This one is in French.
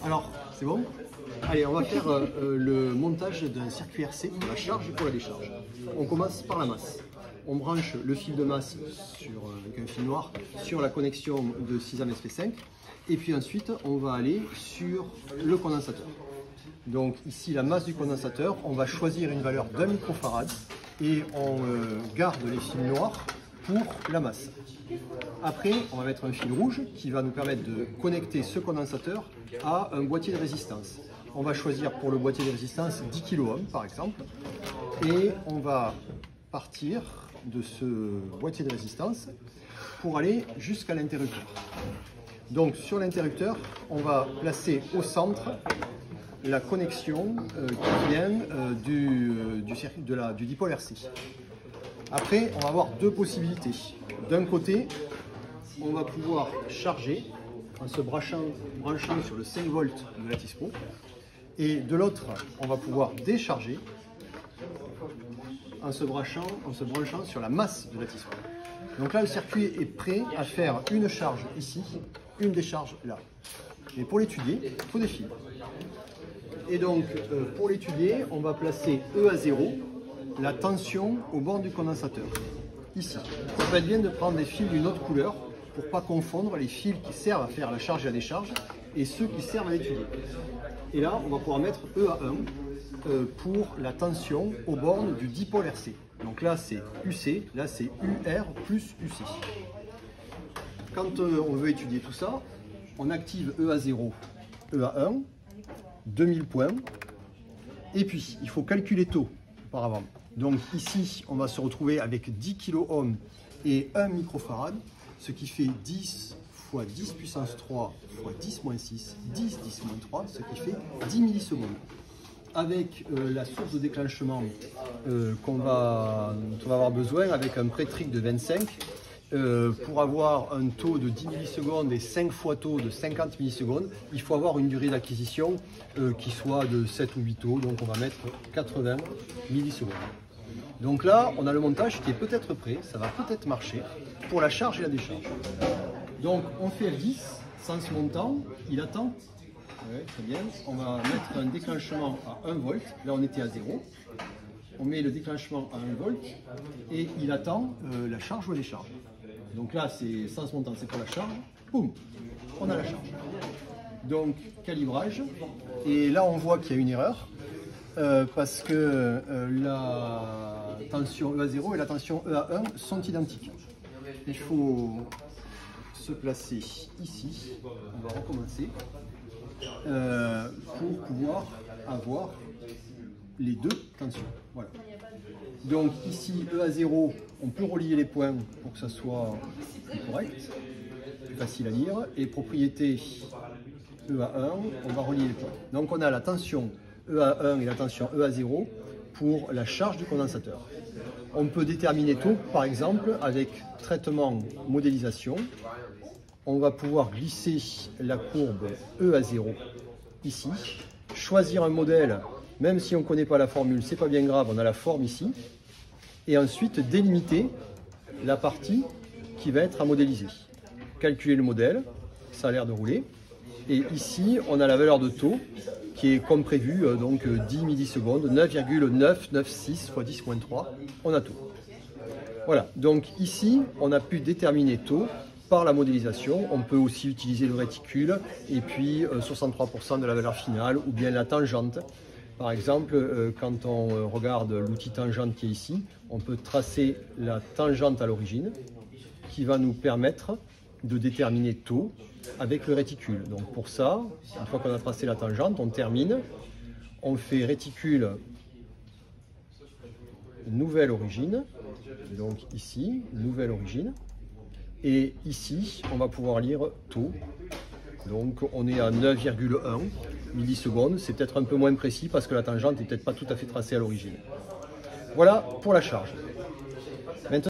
Alors, c'est bon? Allez, on va faire le montage d'un circuit RC, pour la charge et pour la décharge. On commence par la masse. On branche le fil de masse avec un fil noir sur la connexion de 6A SP5. Et puis ensuite, on va aller sur le condensateur. Donc ici, la masse du condensateur, on va choisir une valeur d'1 microfarad et on garde les fils noirs pour la masse. Après, on va mettre un fil rouge qui va nous permettre de connecter ce condensateur à un boîtier de résistance. On va choisir pour le boîtier de résistance 10 kΩ par exemple. Et on va partir de ce boîtier de résistance pour aller jusqu'à l'interrupteur. Donc sur l'interrupteur, on va placer au centre la connexion qui vient du dipôle RC. Après, on va avoir deux possibilités. D'un côté, on va pouvoir charger en se branchant sur le 5 volts de la Tispo. Et de l'autre, on va pouvoir décharger en se branchant sur la masse de la Tispo. Donc là, le circuit est prêt à faire une charge ici, une décharge là. Mais pour l'étudier, il faut des fils. Et donc, pour l'étudier, on va placer E à 0, la tension au bord du condensateur. Ici. Ça peut être bien de prendre des fils d'une autre couleur pour ne pas confondre les fils qui servent à faire la charge et la décharge et ceux qui servent à l'étudier. Et là, on va pouvoir mettre E à 1 pour la tension aux bornes du dipôle RC. Donc là, c'est UC, là, c'est UR plus UC. Quand on veut étudier tout ça, on active E à 0, E à 1, 2000 points. Et puis, il faut calculer taux auparavant. Donc ici, on va se retrouver avec 10 kΩ et 1 microfarad, ce qui fait 10 fois 10 puissance 3 fois 10 moins 6, 10, 10 moins 3, ce qui fait 10 millisecondes. Avec la source de déclenchement dont on va avoir besoin, avec un pré-trick de 25, pour avoir un taux de 10 millisecondes et 5 fois taux de 50 millisecondes, il faut avoir une durée d'acquisition qui soit de 7 ou 8 taux, donc on va mettre 80 millisecondes. Donc là, on a le montage qui est peut-être prêt, ça va peut-être marcher pour la charge et la décharge. Donc on fait L10, sens montant, il attend. Ouais, très bien. On va mettre un déclenchement à 1 volt, là on était à 0. On met le déclenchement à 1 volt et il attend la charge ou la décharge. Donc là, c'est sens montant, c'est pour la charge. Boum, on a la charge. Donc calibrage. Et là, on voit qu'il y a une erreur parce que la tension E à 0 et la tension E à 1 sont identiques. Il faut se placer ici. On va recommencer pour pouvoir avoir les deux tensions. Voilà. Donc ici, E à 0, on peut relier les points pour que ça soit plus correct, plus facile à lire. Et propriété E à 1, on va relier les points. Donc on a la tension E à 1 et la tension E à 0 pour la charge du condensateur. On peut déterminer tout, par exemple, avec traitement modélisation. On va pouvoir glisser la courbe E à 0 ici, choisir un modèle. Même si on ne connaît pas la formule, c'est pas bien grave, on a la forme ici. Et ensuite délimiter la partie qui va être à modéliser. Calculer le modèle, ça a l'air de rouler. Et ici, on a la valeur de taux qui est comme prévu, donc 10 millisecondes, 9,996 fois 10 moins 3, on a tout. Voilà, donc ici, on a pu déterminer taux par la modélisation. On peut aussi utiliser le réticule et puis 63% de la valeur finale ou bien la tangente. Par exemple, quand on regarde l'outil tangente qui est ici, on peut tracer la tangente à l'origine qui va nous permettre de déterminer taux avec le réticule. Donc pour ça, une fois qu'on a tracé la tangente, on termine, on fait réticule nouvelle origine, donc ici, nouvelle origine, et ici, on va pouvoir lire taux. Donc on est à 9,1 millisecondes, c'est peut-être un peu moins précis parce que la tangente n'est peut-être pas tout à fait tracée à l'origine. Voilà pour la charge.